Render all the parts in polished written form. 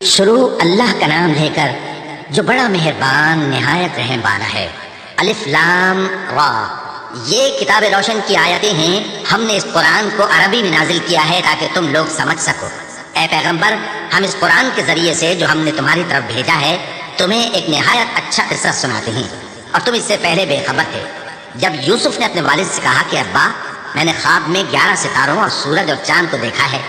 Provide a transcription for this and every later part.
شروع اللہ کا نام لے کر جو بڑا مہربان نہایت رحم والا ہے۔ الف لام را، یہ کتاب روشن کی آیتیں ہیں۔ ہم نے اس قرآن کو عربی میں نازل کیا ہے تاکہ تم لوگ سمجھ سکو۔ اے پیغمبر، ہم اس قرآن کے ذریعے سے جو ہم نے تمہاری طرف بھیجا ہے تمہیں ایک نہایت اچھا قصہ سناتے ہیں، اور تم اس سے پہلے بے خبر تھے۔ جب یوسف نے اپنے والد سے کہا کہ ابا، میں نے خواب میں 11 ستاروں اور سورج اور چاند کو دیکھا ہے،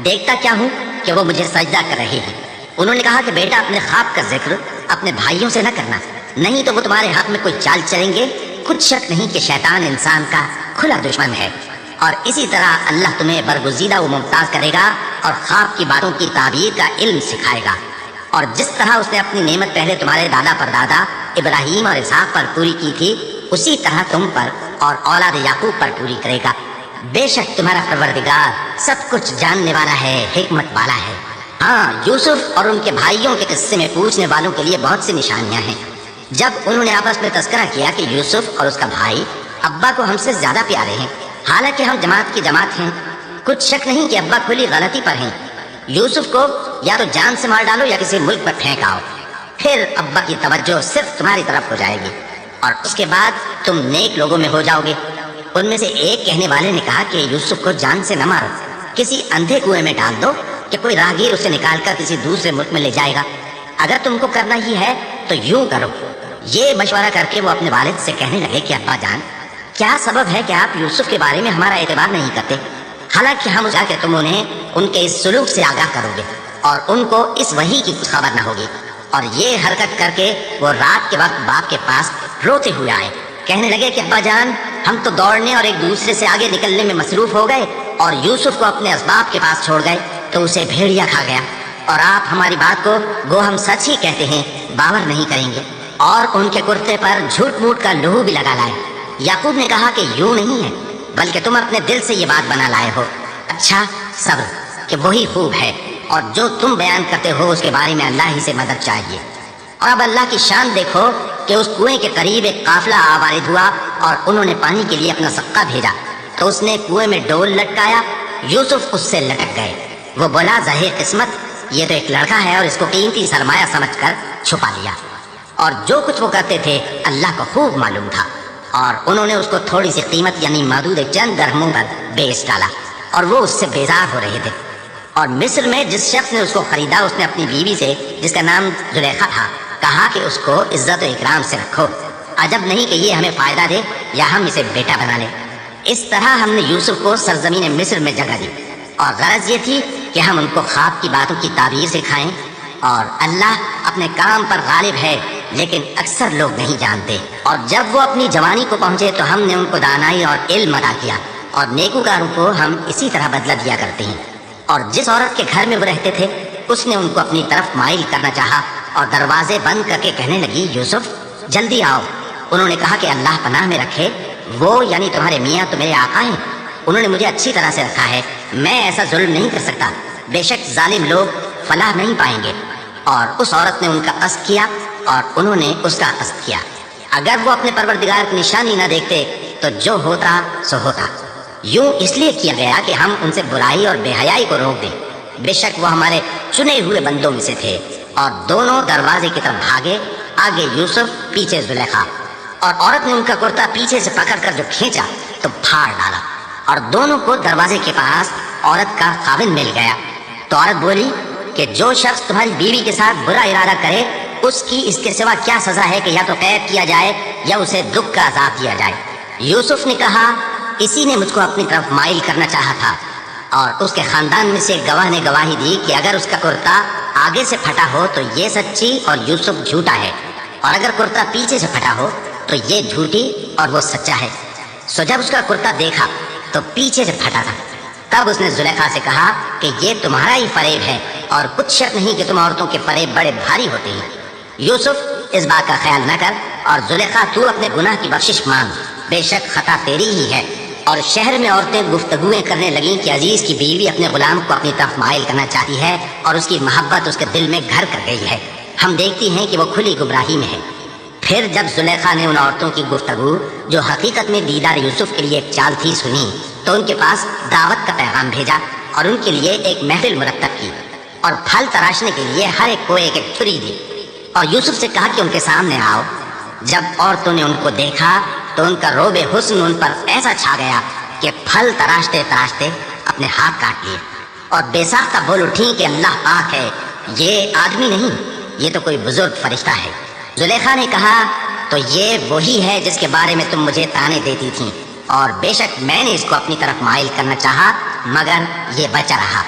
دیکھتا کیا ہوں کہ وہ مجھے سجدہ کر رہے ہیں۔ انہوں نے کہا کہ بیٹا، اپنے خواب کا ذکر اپنے بھائیوں سے نہ کرنا، نہیں تو وہ تمہارے حق میں کوئی چال چلیں گے۔ کچھ شک نہیں کہ شیطان انسان کا کھلا دشمن ہے، اور اسی طرح اللہ تمہیں برگزیدہ و ممتاز کرے گا اور خواب کی باتوں کی تعبیر کا علم سکھائے گا، اور جس طرح اس نے اپنی نعمت پہلے تمہارے دادا پر دادا ابراہیم اور اسحاق پر پوری کی تھی، اسی طرح تم پر اور اولاد یعقوب پر پوری کرے گا۔ بے شک تمہارا پروردگار سب کچھ جاننے والا ہے، حکمت والا ہے۔ ہاں، یوسف اور ان کے بھائیوں کے قصے میں پوچھنے والوں کے لیے بہت سی نشانیاں ہیں۔ جب انہوں نے آپس میں تذکرہ کیا کہ یوسف اور اس کا بھائی ابا کو ہم سے زیادہ پیارے ہیں، حالانکہ ہم جماعت کی جماعت ہیں، کچھ شک نہیں کہ ابا کھلی غلطی پر ہیں۔ یوسف کو یا تو جان سے مار ڈالو یا کسی ملک پر پھینک آؤ، پھر ابا کی توجہ صرف تمہاری طرف ہو جائے گی، اور اس کے بعد تم نیک لوگوں میں ہو جاؤ گے۔ ان میں سے ایک کہنے والے نے کہا کہ یوسف کو جان سے نہ مارو، کسی اندھے کنویں میں ڈال دو کہ کوئی راہگیر اسے نکال کر کسی دوسرے ملک میں لے جائے گا۔ اگر تم کو کرنا ہی ہے تو یوں کرو۔ یہ مشورہ کر کے وہ اپنے والد سے کہنے لگے کہ ابا جان، کیا سبب ہے کہ آپ یوسف کے بارے میں ہمارا اعتبار نہیں کرتے، حالانکہ ہم چاہ کہ تم انہیں ان کے اس سلوک سے آگاہ کرو گے اور ان کو اس وحی کی کچھ خبر نہ ہوگی۔ اور یہ حرکت کر کے وہ رات کے وقت باپ کے پاس روتے ہوئے آئے، کہنے لگے کہ ابا جان، ہم تو دوڑنے اور ایک دوسرے سے آگے نکلنے میں مصروف ہو گئے اور یوسف کو اپنے اسباب کے پاس چھوڑ گئے تو اسے بھیڑیا کھا گیا، اور آپ ہماری بات کو گو ہم سچ ہی کہتے ہیں باور نہیں کریں گے، اور ان کے کرتے پر جھوٹ موٹ کا لہو بھی لگا لائے۔ یعقوب نے کہا کہ یوں نہیں ہے، بلکہ تم اپنے دل سے یہ بات بنا لائے ہو۔ اچھا، صبر کہ وہی خوب ہے، اور جو تم بیان کرتے ہو اس کے بارے میں اللہ ہی سے مدد چاہیے۔ اور اب اللہ کی شان دیکھو کہ اس کنویں کے قریب ایک قافلہ وارد ہوا اور انہوں نے پانی کے لیے اپنا سقہ بھیجا، تو اس نے کنویں میں ڈول لٹکایا، یوسف اس سے لٹک گئے۔ وہ بولا، ظاہر قسمت، یہ تو ایک لڑکا ہے، اور اس کو قیمتی سرمایہ سمجھ کر چھپا لیا۔ اور جو کچھ وہ کرتے تھے اللہ کو خوب معلوم تھا، اور انہوں نے اس کو تھوڑی سی قیمت یعنی محدود چند درہموں پر بیچ ڈالا، اور وہ اس سے بیزار ہو رہے تھے۔ اور مصر میں جس شخص نے اس کو خریدا، اس نے اپنی بیوی سے جس کا نام زلیخا تھا کہا کہ اس کو عزت و اکرام سے رکھو، عجب نہیں کہ یہ ہمیں فائدہ دے یا ہم اسے بیٹا بنا لیں۔ اس طرح ہم نے یوسف کو سرزمین مصر میں جگہ دی، اور غرض یہ تھی کہ ہم ان کو خواب کی باتوں کی تعبیر سکھائیں۔ اور اللہ اپنے کام پر غالب ہے، لیکن اکثر لوگ نہیں جانتے۔ اور جب وہ اپنی جوانی کو پہنچے تو ہم نے ان کو دانائی اور علم عطا کیا، اور نیکوکاروں کو ہم اسی طرح بدلہ دیا کرتے ہیں۔ اور جس عورت کے گھر میں وہ رہتے تھے اس نے ان کو اپنی طرف مائل کرنا چاہا، اور دروازے بند کر کے کہنے لگی، یوسف جلدی آؤ۔ انہوں نے کہا کہ اللہ پناہ میں رکھے، وہ یعنی تمہارے میاں تو میرے آقا ہیں، انہوں نے مجھے اچھی طرح سے رکھا ہے، میں ایسا ظلم نہیں کر سکتا، بے شک ظالم لوگ فلاح نہیں پائیں گے۔ اور اس عورت نے ان کا قصد کیا اور انہوں نے اس کا قصد کیا۔ اگر وہ اپنے پروردگار کی نشانی نہ دیکھتے تو جو ہوتا سو ہوتا۔ یوں اس لیے کیا گیا کہ ہم ان سے برائی اور بے حیائی کو روک دیں، بے شک وہ ہمارے چنے ہوئے بندوں میں سے تھے۔ اور دونوں دروازے کی طرف بھاگے، آگے یوسف، پیچھے زلیخا، اور عورت نے ان کا کرتا پیچھے سے پکڑ کر جو کھینچا تو پھاڑ ڈالا، اور دونوں کو دروازے کے پاس عورت کا خاوند مل گیا۔ تو عورت بولی کہ جو شخص تمہاری بیوی کے ساتھ برا ارادہ کرے اس کی اس کے سوا کیا سزا ہے کہ یا تو قید کیا جائے یا اسے دکھ کا عذاب دیا جائے۔ یوسف نے کہا، اسی نے مجھ کو اپنی طرف مائل کرنا چاہا تھا۔ اور اس کے خاندان میں سے گواہ نے گواہی دی کہ اگر اس کا کرتا آگے سے پھٹا ہو تو یہ سچی اور یوسف جھوٹا ہے، اور اگر کرتا پیچھے سے پھٹا ہو تو یہ جھوٹی اور وہ سچا ہے۔ سو جب اس کا کرتا دیکھا تو پیچھے سے پھٹا تھا، تب اس نے زلیخا سے کہا کہ یہ تمہارا ہی فریب ہے، اور کچھ شک نہیں کہ تم عورتوں کے فریب بڑے بھاری ہوتے ہیں۔ یوسف اس بات کا خیال نہ کر، اور زلیخا تو اپنے گناہ کی بخشش مانگ، بے شک خطا تیری ہی ہے۔ اور شہر میں عورتیں گفتگویں کرنے لگیں کہ عزیز کی بیوی اپنے غلام کو اپنی طرف مائل کرنا چاہتی ہے، اور اس کی محبت اس کے دل میں گھر کر گئی ہے، ہم دیکھتی ہیں کہ وہ کھلی گمراہی میں ہے۔ پھر جب زلیخا نے ان عورتوں کی گفتگو جو حقیقت میں دیدار یوسف کے لیے ایک چال تھی سنی، تو ان کے پاس دعوت کا پیغام بھیجا اور ان کے لیے ایک محفل مرتب کی۔ اور پھل تراشنے کے لیے ہر ایک کو ایک ایک چھری دی اور یوسف سے کہا کہ ان کے سامنے آؤ۔ جب عورتوں نے ان کو دیکھا تو ان کا روب حسن ان پر ایسا چھا گیا کہ پھل تراشتے تراشتے اپنے ہاتھ کاٹ لیے اور بے ساختہ بول اٹھی کہ اللہ پاک ہے، یہ آدمی نہیں، یہ تو کوئی بزرگ فرشتہ ہے۔ زلیخا نے کہا تو یہ وہی ہے جس کے بارے میں تم مجھے تانے دیتی تھیں، اور بے شک میں نے اس کو اپنی طرف مائل کرنا چاہا مگر یہ بچا رہا،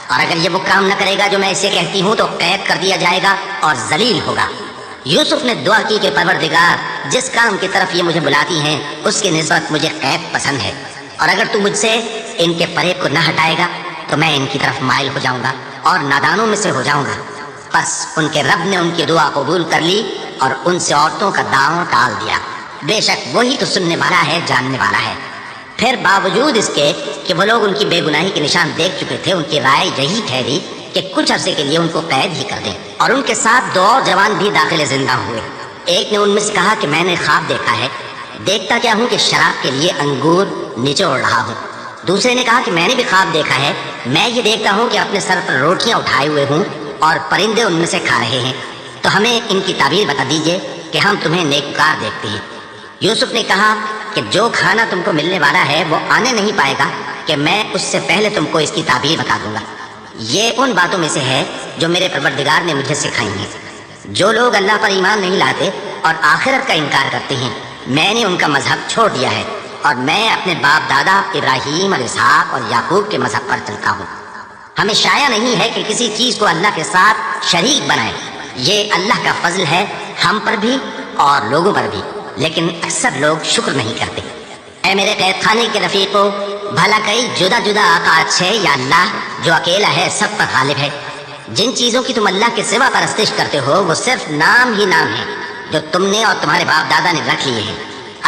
اور اگر یہ وہ کام نہ کرے گا جو میں اسے کہتی ہوں تو قید کر دیا جائے گا اور ذلیل ہوگا۔ یوسف نے دعا کی کہ پروردگار، جس کام کی طرف یہ مجھے بلاتی ہیں اس کی نسبت مجھے قید پسند ہے، اور اگر تو مجھ سے ان کے فریب کو نہ ہٹائے گا تو میں ان کی طرف مائل ہو جاؤں گا اور نادانوں میں سے ہو جاؤں گا۔ بس ان کے رب نے ان کی دعا قبول کر لی اور ان سے عورتوں کا داؤں ٹال دیا، بے شک وہی تو سننے والا ہے، جاننے والا ہے۔ پھر باوجود اس کے کہ وہ لوگ ان کی بے گناہی کے نشان دیکھ چکے تھے، ان کی رائے یہی ٹھہری کہ کچھ عرصے کے لیے ان کو قید ہی کر دیں، اور ان کے ساتھ دو اور جوان بھی داخل زندہ ہوئے۔ ایک نے ان میں سے کہا کہ میں نے خواب دیکھا ہے، دیکھتا کیا ہوں کہ شراب کے لیے انگور نچوڑ رہا ہوں۔ دوسرے نے کہا کہ میں نے بھی خواب دیکھا ہے، میں یہ دیکھتا ہوں کہ اپنے سر پر روٹیاں اٹھائے ہوئے ہوں اور پرندے ان میں سے کھا رہے ہیں، تو ہمیں ان کی تعبیر بتا دیجئے کہ ہم تمہیں نیکوکار دیکھتے ہیں۔ یوسف نے کہا کہ جو کھانا تم کو ملنے والا ہے وہ آنے نہیں پائے گا کہ میں اس سے پہلے تم کو اس کی تعبیر بتا دوں گا۔ یہ ان باتوں میں سے ہے جو میرے پروردگار نے مجھے سکھائی ہیں۔ جو لوگ اللہ پر ایمان نہیں لاتے اور آخرت کا انکار کرتے ہیں، میں نے ان کا مذہب چھوڑ دیا ہے اور میں اپنے باپ دادا ابراہیم اور اسحاق اور یعقوب کے مذہب پر چلتا ہوں۔ ہمیں شایع نہیں ہے کہ کسی چیز کو اللہ کے ساتھ شریک بنائے، یہ اللہ کا فضل ہے ہم پر بھی اور لوگوں پر بھی، لیکن اکثر لوگ شکر نہیں کرتے۔ اے میرے قید خانے کے رفیقو، بھلا کئی جدا جدا آقا اچھے یا اللہ جو اکیلا ہے، سب پر غالب ہے؟ جن چیزوں کی تم اللہ کے سوا پرستش کرتے ہو وہ صرف نام ہی نام ہے جو تم نے اور تمہارے باپ دادا نے رکھ لیے ہیں،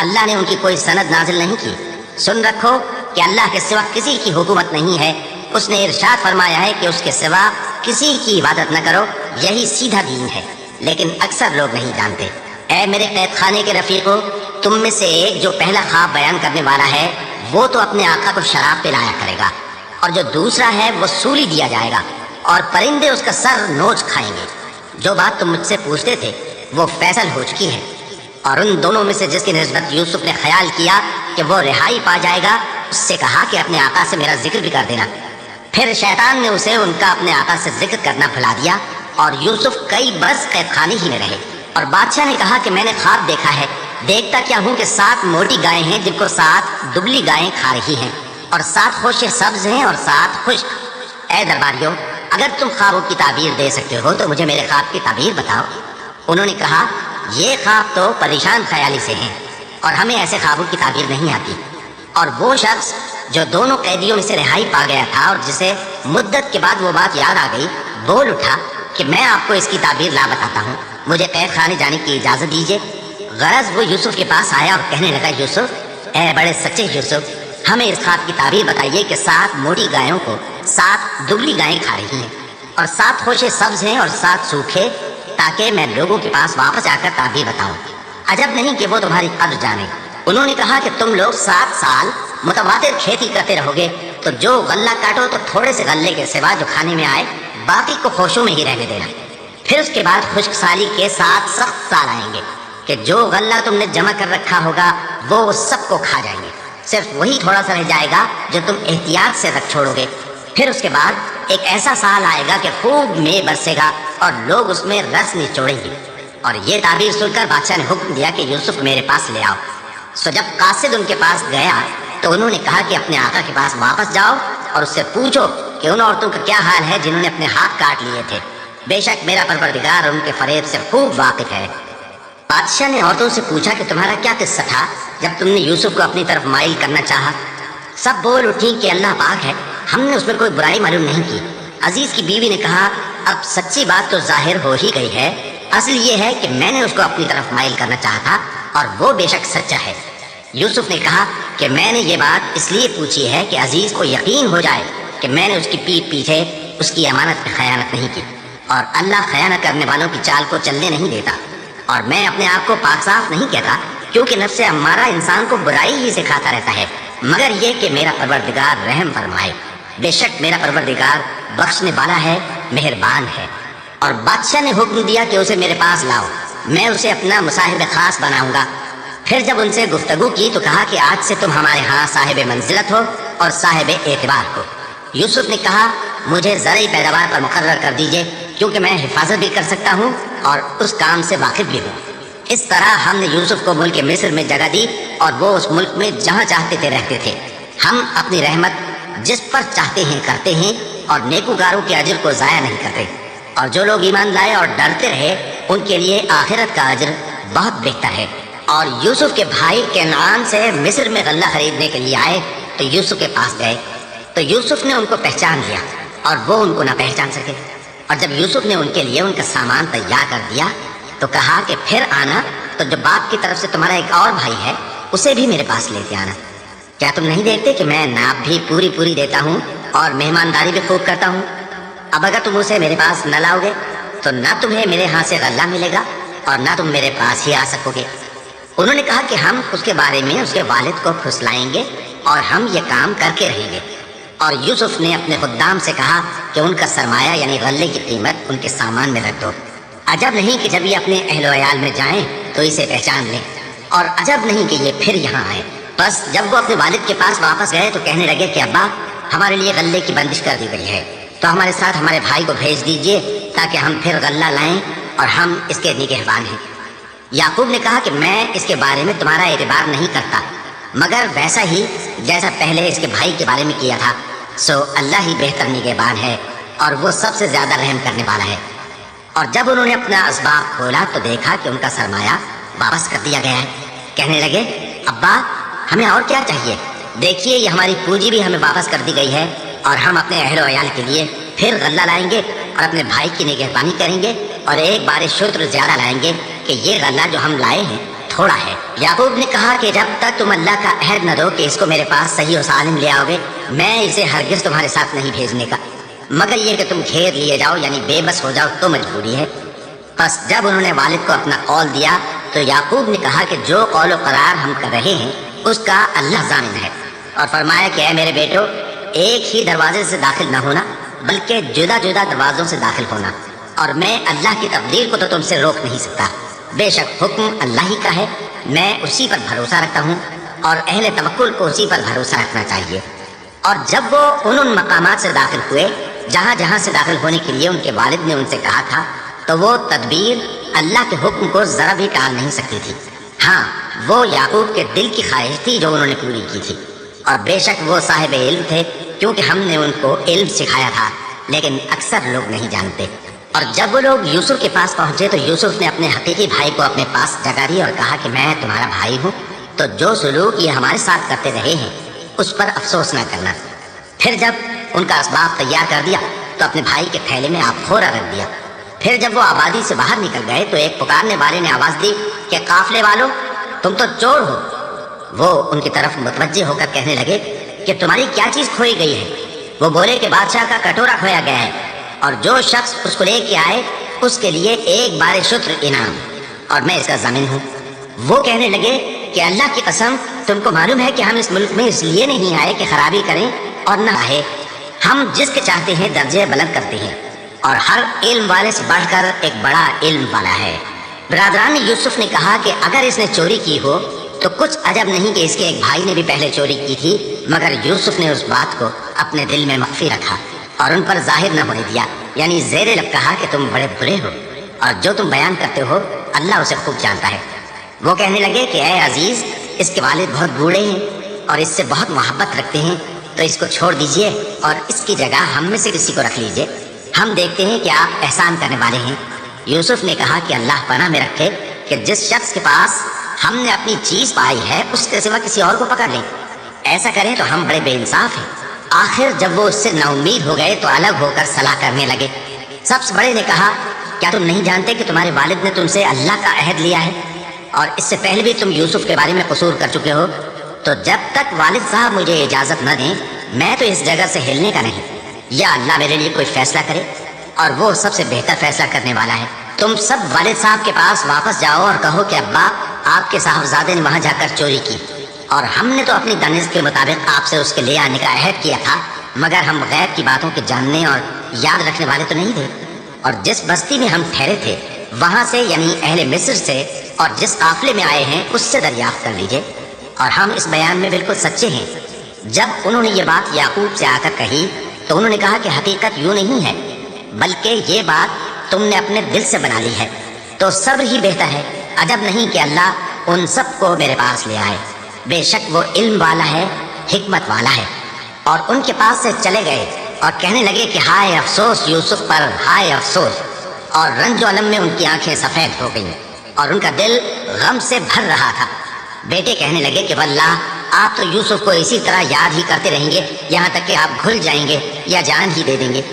اللہ نے ان کی کوئی سند نازل نہیں کی۔ سن رکھو کہ اللہ کے سوا کسی کی حکومت نہیں ہے، اس نے ارشاد فرمایا ہے کہ اس کے سوا کسی کی عبادت نہ کرو، یہی سیدھا دین ہے، لیکن اکثر لوگ نہیں جانتے۔ اے میرے قید خانے کے رفیقو، تم میں سے ایک جو پہلا خواب بیان کرنے والا ہے وہ تو اپنے آقا کو شراب پلایا کرے گا، اور جو دوسرا ہے وہ سولی دیا جائے گا اور پرندے اس کا سر نوچ کھائیں گے۔ جو بات تم مجھ سے پوچھتے تھے وہ فیصل ہو چکی ہے، اور ان دونوں میں سے جس کی نسبت یوسف نے خیال کیا کہ وہ رہائی پا جائے گا، اس سے کہا کہ اپنے آقا سے میرا ذکر بھی کر دینا۔ پھر شیطان نے اسے ان کا اپنے آقا سے ذکر کرنا بھلا دیا، اور یوسف کئی برس قید خانے ہی میں رہے۔ اور بادشاہ نے کہا کہ میں نے خواب دیکھا ہے، دیکھتا کیا ہوں کہ 7 موٹی گائیں ہیں جن کو 7 دبلی گائیں کھا رہی ہیں، اور 7 خوشے سبز ہیں اور 7 خشک۔ اے درباریوں، اگر تم خوابوں کی تعبیر دے سکتے ہو تو مجھے میرے خواب کی تعبیر بتاؤ۔ انہوں نے کہا یہ خواب تو پریشان خیالی سے ہیں اور ہمیں ایسے خوابوں کی تعبیر نہیں آتی۔ اور وہ شخص جو دونوں قیدیوں میں سے رہائی پا گیا تھا اور جسے مدت کے بعد وہ بات یاد آ گئی، بول اٹھا کہ میں آپ کو اس کی تعبیر لا بتاتا ہوں، مجھے قید خانے جانے کی اجازت دیجیے۔ غرض وہ یوسف کے پاس آیا اور کہنے لگا، یوسف، اے بڑے سچے یوسف، ہمیں اس خواب کی تعبیر بتائیے کہ 7 موٹی گایوں کو 7 دبلی گائیں کھا رہی ہیں، اور 7 خوشے سبز ہیں اور 7 سوکھے، تاکہ میں لوگوں کے پاس واپس آ کر تعبیر بتاؤں۔ عجب نہیں کہ وہ تمہاری قدر جانے۔ انہوں نے کہا کہ تم لوگ 7 سال متواتر کھیتی کرتے رہو گے، تو جو غلہ کاٹو تو تھوڑے سے غلے کے سوا جو کھانے میں آئے باقی کو خوشوں میں ہی رہنے دینا۔ پھر اس کے بعد خشک سالی کے 7 سخت سال آئیں گے کہ جو غلہ تم نے جمع کر رکھا ہوگا وہ سب کو کھا جائیں گے، صرف وہی تھوڑا سا رہ جائے گا جو تم احتیاط سے رکھ چھوڑو گے۔ پھر اس کے بعد ایک ایسا سال آئے گا کہ خوب مے برسے گا اور لوگ اس میں رس نچوڑیں گے۔ اور یہ تعبیر سن کر بادشاہ نے حکم دیا کہ یوسف میرے پاس لے آؤ۔ سو جب قاصد ان کے پاس گیا تو انہوں نے کہا کہ اپنے آقا کے پاس واپس جاؤ اور اس سے پوچھو کہ ان عورتوں کا کیا حال ہے جنہوں نے اپنے ہاتھ کاٹ لیے تھے، بے شک میرا پروردگار ان کے فریب سے خوب واقف ہے۔ بادشاہ نے عورتوں سے پوچھا کہ تمہارا کیا قصہ تھا جب تم نے یوسف کو اپنی طرف مائل کرنا چاہا؟ سب بول اٹھی کہ اللہ پاک ہے، ہم نے اس میں کوئی برائی معلوم نہیں کی۔ عزیز کی بیوی نے کہا اب سچی بات تو ظاہر ہو ہی گئی ہے، اصل یہ ہے کہ میں نے اس کو اپنی طرف مائل کرنا چاہا تھا اور وہ بے شک سچا ہے۔ یوسف نے کہا کہ میں نے یہ بات اس لیے پوچھی ہے کہ عزیز کو یقین ہو جائے کہ میں نے اس کی پیٹھ پیچھے اس کی امانت پہ خیانت نہیں کی، اور اللہ خیانت کرنے والوں کی چال کو چلنے نہیں دیتا۔ اور میں اپنے آپ کو پاک صاف نہیں کہتا، کیونکہ نفس امارہ انسان کو برائی ہی سکھاتا رہتا ہے، مگر یہ کہ میرا پروردگار رحم فرمائے۔ بے شک میرا پروردگار بخشنے والا ہے، मेहरबान है। और बादशाह ने हुक्म दिया कि उसे मेरे पास लाओ, मैं उसे अपना मुसाहिब खास बनाऊंगा। फिर जब उनसे गुफ्तगू की तो कहा कि आज से तुम हमारे यहाँ साहिब मंजिलत हो और साहिब एतबार हो। यूसुफ ने कहा, मुझे ज़रई पैदावार पर मुकर्रर कर दीजिए, क्योंकि मैं हिफाजत भी कर सकता हूँ और उस काम से वाकिफ भी हूँ। इस तरह हमने यूसुफ को मुल्क मिस्र में जगह दी और वो उस मुल्क में जहाँ चाहते थे रहते थे। हम अपनी रहमत जिस पर चाहते हैं करते हैं और नेकूकारों के अजर को ज़ाया नहीं करते। और जो लोग ईमान लाए और डरते रहे उनके लिए आखिरत का अजर बहुत बेहतर है। और यूसुफ के भाई केनान से मिस्र में गल्ला खरीदने के लिए आए तो यूसुफ के पास गए तो यूसुफ ने उनको पहचान लिया और वो उनको ना पहचान सके। और जब यूसुफ ने उनके लिए उनका सामान तैयार कर दिया तो कहा कि फिर आना तो जो बाप की तरफ से तुम्हारा एक और भाई है उसे भी मेरे पास लेते आना। क्या तुम नहीं देखते कि मैं नाप भी पूरी पूरी देता हूँ और मेहमानदारी भी खूब करता हूँ? अब अगर तुम उसे मेरे पास न लाओगे तो ना तुम्हें मेरे हाथ से गल्ला मिलेगा और ना तुम मेरे पास ही आ सकोगे। उन्होंने कहा कि हम उसके बारे में उसके वालिद को फुसलाएंगे और हम ये काम करके रहेंगे। और यूसुफ ने अपने खुद्दाम से कहा कि उनका सरमाया यानी गल्ले की कीमत उनके सामान में रख दो। अजब नहीं कि जब ये अपने अहलो अयाल में जाएं तो इसे पहचान लें, और अजब नहीं कि ये फिर यहाँ आए। बस जब वो अपने वालिद के पास वापस गए तो कहने लगे कि अब्बा, हमारे लिए गल्ले की बंदिश कर दी गई है, तो हमारे साथ हमारे भाई को भेज दीजिए ताकि हम फिर गल्ला लाएं और हम इसके निगहबान हैं। याकूब ने कहा कि मैं इसके बारे में तुम्हारा एतबार नहीं करता, मगर वैसा ही जैसा पहले इसके भाई के बारे में किया था। सो अल्लाह ही बेहतर निगहबान है और वो सबसे ज्यादा रहम करने वाला है। और जब उन्होंने अपना असबाब खोला तो देखा कि उनका सरमाया वापस कर दिया गया है। कहने लगे, अब्बा, हमें और क्या चाहिए? देखिए, ये हमारी पूंजी भी हमें वापस कर दी गई है और हम अपने अहलो अयाल के लिए फिर गल्ला लाएंगे और अपने भाई की निगहबानी करेंगे और एक बार शुक्र ज्यादा लाएंगे कि ये गल्ला जो हम लाए हैं थोड़ा है। याकूब ने कहा कि जब तक तुम अल्लाह का अहद न दो कि इसको मेरे पास सही और सालिम ले आओगे, मैं इसे हरगिज तुम्हारे साथ नहीं भेजने का, मगर ये कि तुम घेर लिए जाओ यानी बेबस हो जाओ तो मजबूरी है। बस जब उन्होंने वालिद को अपना कौल दिया तो याकूब ने कहा कि जो कौल करार हम कर रहे हैं उसका अल्लाह जानिन है। और फरमाया कि ऐ मेरे बेटो, एक ही दरवाजे से दाखिल न होना बल्कि जुदा जुदा दरवाजों से दाखिल होना, और मैं अल्लाह की तकदीर को तो तुमसे रोक नहीं सकता। बेशक हुक्म अल्लाह ही का है, मैं उसी पर भरोसा रखता हूँ और अहले तवक्कुल को उसी पर भरोसा रखना चाहिए। और जब वो उन मकामात से दाखिल हुए जहाँ जहाँ से दाखिल होने के लिए उनके वालिद ने उनसे कहा था, तो वो तदबीर अल्लाह के हुक्म को जरा भी टाल नहीं सकती थी। हाँ, वो याकूब के दिल की ख्वाहिश थी जो उन्होंने पूरी की थी। और बेशक वो साहिब इल्म थे, क्योंकि हमने उनको इल्म सिखाया था, लेकिन अक्सर लोग नहीं जानते। और जब वो लोग यूसुफ के पास पहुंचे तो यूसुफ ने अपने हकीकी भाई को अपने पास जगा दी और कहा कि मैं तुम्हारा भाई हूँ, तो जो सुलूक ये हमारे साथ करते रहे हैं उस पर अफसोस न करना। फिर जब उनका असबाब तैयार कर दिया तो अपने भाई के थैले में आबखोरा रख दिया। फिर जब वो आबादी से बाहर निकल गए तो एक पुकारने वाले ने आवाज दी कि काफले वालों, तुम तो चोर हो। वो उनकी तरफ मुतवज्जे होकर कहने लगे कि तुम्हारी क्या चीज खोई गई है? वो बोले कि बादशाह का कटोरा खोया गया है और जो शख्स उसको लेके आए उसके लिए एक बार शुक्र इनाम, और मैं इसका जामिन हूँ। वो कहने लगे कि अल्लाह की कसम, तुमको मालूम है कि हम इस मुल्क में इसलिए नहीं आए कि खराबी करें और न आए, हम जिसके चाहते हैं दर्जे बुलंद करते हैं और हर इल्म वाले से बढ़कर एक बड़ा इल्म वाला है। बिरादरान यूसुफ ने कहा कि अगर इसने चोरी की हो तो कुछ अजब नहीं कि इसके एक भाई ने भी पहले चोरी की थी, मगर यूसुफ ने उस बात को अपने दिल में मख्फी रखा और उन पर जाहिर न होने दिया, यानी ज़ेरे लब कहा कि तुम बड़े बुरे हो और जो तुम बयान करते हो अल्लाह उसे खूब जानता है। वो कहने लगे कि ऐ अजीज, इसके वालिद बहुत बूढ़े हैं और इससे बहुत मोहब्बत रखते हैं, तो इसको छोड़ दीजिए और इसकी जगह हम में से किसी को रख लीजिए। हम देखते हैं कि आप एहसान करने वाले हैं। यूसुफ ने कहा कि अल्लाह पनाह में रखे कि जिस शख्स के पास हमने अपनी चीज पाई है उसके सिवा किसी और को पकड़ लें। ऐसा करें तो हम बड़े बेइंसाफ हैं। आखिर जब वो उससे नाउम्मीद हो गए तो अलग होकर सलाह करने लगे। सबसे बड़े ने कहा, क्या तुम नहीं जानते कि तुम्हारे वालिद ने तुमसे अल्लाह का अहद लिया है और इससे पहले भी तुम यूसुफ के बारे में कसूर कर चुके हो? तो जब तक वालिद साहब मुझे इजाजत न दें मैं तो इस जगह से हिलने का नहीं, या अल्लाह मेरे लिए कोई फैसला करे और वो सबसे बेहतर फैसला करने वाला है। तुम सब वालिद साहब के पास वापस जाओ और कहो कि अब्बा, आपके साहबजादे ने वहां जाकर चोरी की और हमने तो अपनी दानिश के मुताबिक आपसे उसके ले आने का अहद किया था, मगर हम गैर की बातों के जानने और याद रखने वाले तो नहीं थे। और जिस बस्ती में हम ठहरे थे वहां से यानी अहले मिस्र से और जिस काफिले में आए हैं उससे दरियाफ्त कर लीजिए, और हम इस बयान में बिल्कुल सच्चे हैं। जब उन्होंने ये बात याकूब से आकर कही तो उन्होंने कहा कि हकीकत यूं नहीं है, बल्कि ये बात तुमने अपने दिल से बना ली है, तो सब्र ही बेहतर है। अजब नहीं कि अल्लाह उन सबको मेरे पास ले आए, बेशक वो इल्म वाला है, हिकमत वाला है। और उनके पास से चले गए और कहने लगे कि हाय अफसोस यूसुफ पर, हाय अफसोस। और रंजो अलम में उनकी आंखें सफेद हो गईं और उनका दिल गम से भर रहा था। बेटे कहने लगे कि वल्लाह आप तो यूसुफ को इसी तरह याद ही करते रहेंगे यहाँ तक कि आप भूल जाएंगे या जान ही दे देंगे।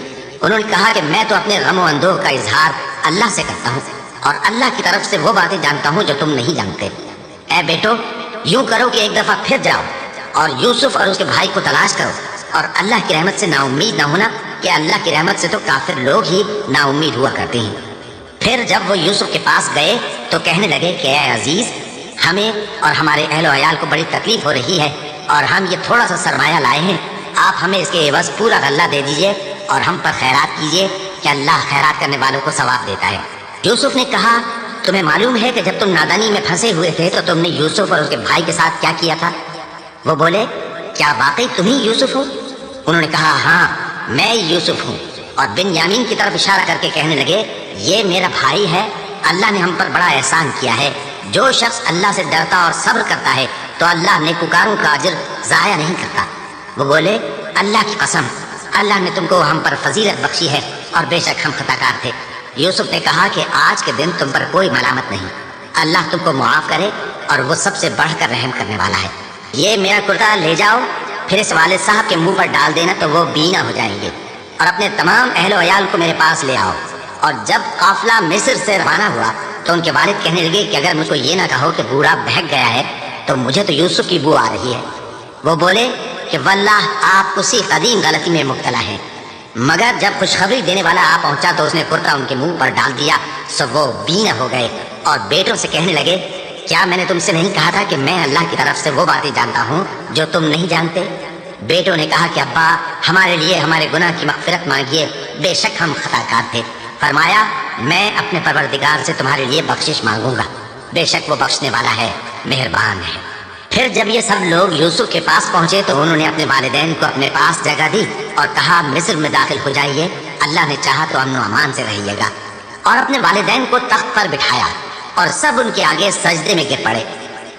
उन्होंने कहा कि मैं तो अपने गम व अंदोह का इजहार अल्लाह से करता हूँ और अल्लाह की तरफ से वो बातें जानता हूँ जो तुम नहीं जानते। ऐ बेटो, यूं करो कि एक दफा फिर जाओ और यूसुफ और उसके भाई को तलाश करो और अल्लाह की रहमत से नाउम्मीद ना होना कि अल्लाह की रहमत से तो काफिर लोग ही नाउम्मीद हुआ करते हैं। फिर जब वो यूसुफ के पास गए तो कहने लगे कि ऐ अजीज, हमें और हमारे अहलो अयाल को बड़ी तकलीफ हो रही है और हम ये थोड़ा सा सरमाया लाए हैं, आप हमें इसके एवज पूरा गल्ला दे दीजिए और हम पर खैरात कीजिए कि अल्लाह खैरात करने वालों को सवाब देता है। यूसुफ ने कहा, तुम्हें मालूम है कि जब तुम नादानी में फंसे हुए थे तो तुमने यूसुफ और उसके भाई के साथ क्या किया था? वो बोले, क्या वाकई तुम ही यूसुफ हो? उन्होंने कहा, हाँ मैं यूसुफ हूँ। और बिन्यामीन की तरफ इशारा करके कहने लगे, ये मेरा भाई है, अल्लाह ने हम पर बड़ा एहसान किया है। जो शख्स अल्लाह से डरता और सब्र करता है तो अल्लाह नेकुकारों का अजर ज़ाया नहीं करता। वो बोले, अल्लाह की कसम, अल्लाह ने तुमको हम पर फजीलत बख्शी है और बेशक हम खताकार थे। यूसुफ ने कहा कि आज के दिन तुम पर कोई मलामत नहीं, अल्लाह तुमको मुआफ करे और वो सबसे बढ़कर रहम करने वाला है। ये मेरा कुर्ता ले जाओ, फिर इस वालिद साहब के मुंह पर डाल देना तो वो बीना हो जाएंगे, और अपने तमाम अहलो अयाल को मेरे पास ले आओ। और जब काफिला मिस्र से रवाना हुआ तो उनके वालिद कहने लगे कि अगर मुझको ये ना कहो कि बूढ़ा बहक गया है तो मुझे तो यूसुफ की बू आ रही है। वो बोले कि वल्लाह आप उसी कदीम गलती में मुब्तला हैं। मगर जब खुशखबरी देने वाला आ पहुंचा तो उसने कुर्ता उनके मुंह पर डाल दिया, सो वो बीना हो गए और बेटों से कहने लगे, क्या मैंने तुमसे नहीं कहा था कि मैं अल्लाह की तरफ से वो बातें जानता हूँ जो तुम नहीं जानते? बेटों ने कहा कि अब्बा, हमारे लिए हमारे गुनाह की मग़फ़िरत मांगिए, बेशक हम खताकार थे। फरमाया, मैं अपने परवरदिगार से तुम्हारे लिए बख्शिश मांगूंगा, बेशक वो बख्शने वाला है, मेहरबान है। फिर जब ये सब लोग यूसुफ के पास पहुंचे तो उन्होंने अपने वालिदैन को अपने पास जगह दी और कहा, मिस्र में दाखिल हो जाइए, अल्लाह ने चाहा तो अमन अमान से रहिएगा। और अपने वालिदैन को तख्त पर बिठाया और सब उनके आगे सजदे में गिर पड़े।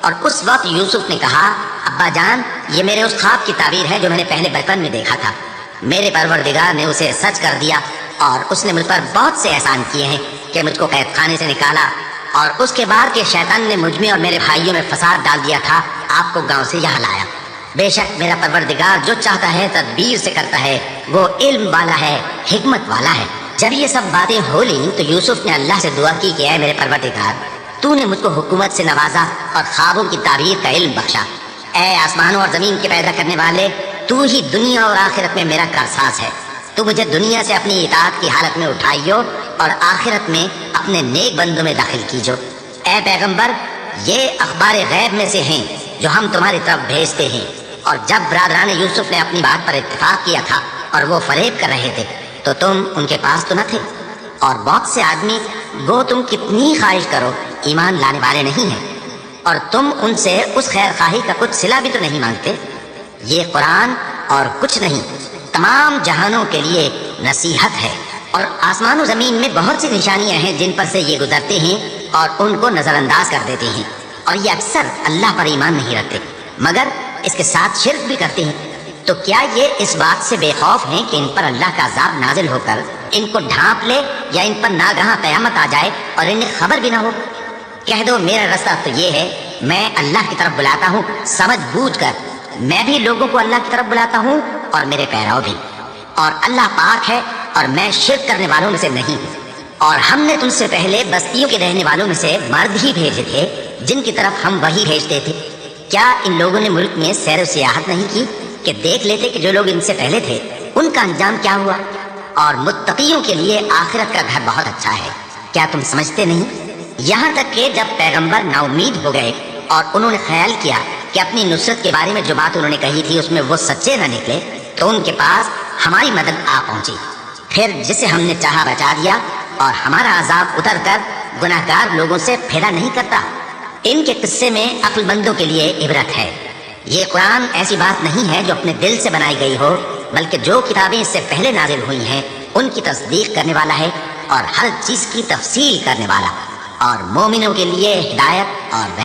और उस वक्त यूसुफ ने कहा, अब्बा जान, ये मेरे उस ख्वाब की ताबीर है जो मैंने पहले बचपन में देखा था। मेरे परवरदिगार ने उसे सच कर दिया और उसने मुझ पर बहुत से एहसान किए हैं कि मुझको कैद खाने से निकाला और उसके बाद के शैतान ने मुझ में और मेरे भाइयों में फसाद डाल दिया था, आपको गांव से यहाँ लाया। बेशक मेरा परवरदिगार जो चाहता है तदबीर से करता है, वो इल्म वाला है, हिकमत वाला है। जब ये सब बातें हो ली तो यूसुफ ने अल्लाह से दुआ की कि ऐ मेरे परवरदिगार, तूने मुझको हुकूमत से नवाजा और ख्वाबों की ताबीर का इल्म बख्शा। ऐ आसमानों और ज़मीन के पैदा करने वाले, तू ही दुनिया और आखिरत में मेरा कारसाज है। तू मुझे दुनिया से अपनी इताअत की हालत में उठाइयो और आखिरत में अपने नेक बंदों में दाखिल कीजो। ऐ पैगंबर, ये अखबार गैब में से हैं जो हम तुम्हारी तरफ भेजते हैं। और जब बरादरान यूसुफ ने अपनी बात पर इत्तेफाक किया था और वो फरेब कर रहे थे तो तुम उनके पास तो न थे, और बहुत से आदमी गो तुम कितनी ख्वाहिश करो ईमान लाने वाले नहीं हैं, और तुम उनसे उस खैर खाही का कुछ सिला भी तो नहीं मांगते। ये कुरान और कुछ नहीं, तमाम जहानों के लिए नसीहत है। और आसमान ज़मीन में बहुत सी निशानियां हैं जिन पर से ये गुजरते हैं और उनको नज़रअंदाज कर देते हैं, और ये अक्सर अल्लाह पर ईमान नहीं रखते मगर इसके साथ शिर्क भी करते हैं। तो क्या ये इस बात से बेखौफ हैं कि इन पर अल्लाह का अज़ाब नाजिल होकर इनको ढांप ले या इन पर नागहा क़यामत आ जाए और इन्हें खबर भी ना हो? कह दो, मेरा रास्ता तो ये है, मैं अल्लाह की तरफ बुलाता हूँ समझ बूझ कर। मैं भी लोगों को अल्लाह की तरफ बुलाता हूँ और मेरे पैराव भी, और अल्लाह पाक है और मैं शिर्क करने वालों में से नहीं। और हमने तुमसे पहले बस्तियों के रहने वालों में से मर्द ही भेजे थे जिनकी तरफ हम वही भेजते थे। क्या इन लोगों ने मुल्क में सैर सियाहत नहीं की कि देख लेते कि जो लोग इनसे पहले थे उनका अंजाम क्या हुआ? और मुत्तकियों के लिए आखिरत का घर बहुत अच्छा है, क्या तुम समझते नहीं? यहाँ तक कि जब पैगंबर नाउमीद हो गए और उन्होंने ख्याल किया कि अपनी नुसरत के बारे में जो बात उन्होंने कही थी उसमें वो सच्चे न निकले, तो उनके पास हमारी मदद आ पहुंची। پھر جسے ہم نے چاہا بچا دیا اور ہمارا عذاب اتر کر گناہگار لوگوں سے پھیرا نہیں کرتا۔ ان کے قصے میں عقل مندوں کے لیے عبرت ہے۔ یہ قرآن ایسی بات نہیں ہے جو اپنے دل سے بنائی گئی ہو، بلکہ جو کتابیں اس سے پہلے نازل ہوئی ہیں ان کی تصدیق کرنے والا ہے اور ہر چیز کی تفصیل کرنے والا، اور مومنوں کے لیے ہدایت اور